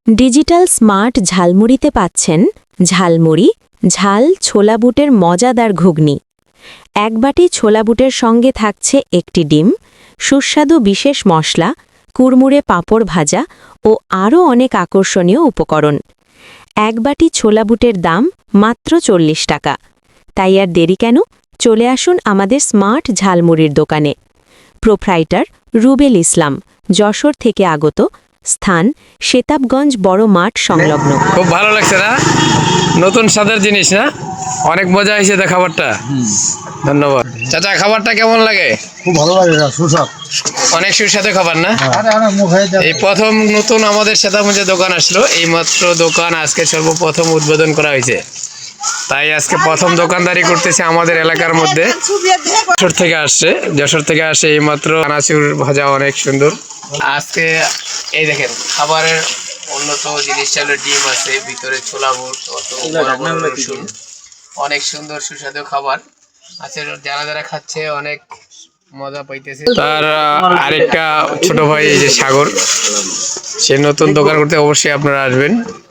Digital smart ঝালমুড়িতে পাচ্ছেন ঝালমুড়ি, ঝাল, ছোলা বুটের মজাদার ঘুগনি। এক বাটি ছোলা বুটের সঙ্গে থাকছে একটি ডিম, সুস্বাদু বিশেষ মশলা, কুড়মুড়ে পাঁপড় ভাজা ও আরও অনেক আকর্ষণীয় উপকরণ। এক বাটি ছোলা বুটের দাম মাত্র 40 টাকা। তাই আর দেরি কেন? চলে আসুন আমাদের স্মার্ট ঝালমুড়ির দোকানে। প্রোপ্রাইটার রুবেল ইসলাম, যশোর থেকে আগত। স্থান শেতাবগঞ্জ বড় মাঠ সংলগ্ন। খুব ভালো লাগছে না? নতুন স্বাদের জিনিস না? অনেক মজা হয়েছে তো খাবারটা। ধন্যবাদ চাচা। খাবারটা কেমন লাগে? খুব ভালো লাগে, সুস্বাদ, অনেক সুস্বাদু খাবার না? এই প্রথম নতুন আমাদের শেতাবগঞ্জে দোকান আসলো, এই মাত্র দোকান আজকে সর্বপ্রথম উদ্বোধন করা হয়েছে। তাই আজকে প্রথম দোকানদারি করতেছে আমাদের এলাকার মধ্যে। যশোর থেকে আসে এই মাত্র। চানাচুর ভাজা অনেক সুন্দর। আজকে এই দেখেন খাবারের উন্নত জিনিস হলো ডিম আছে, ভিতরে ছোলা বুট, রসুন, অনেক সুন্দর সুস্বাদু খাবার আছে। যারা যারা খাচ্ছে অনেক মজা পাইতেছে। তার আরেকটা ছোট ভাই এই যে সাগর, সে নতুন দোকান করতে, অবশ্যই আপনারা আসবেন।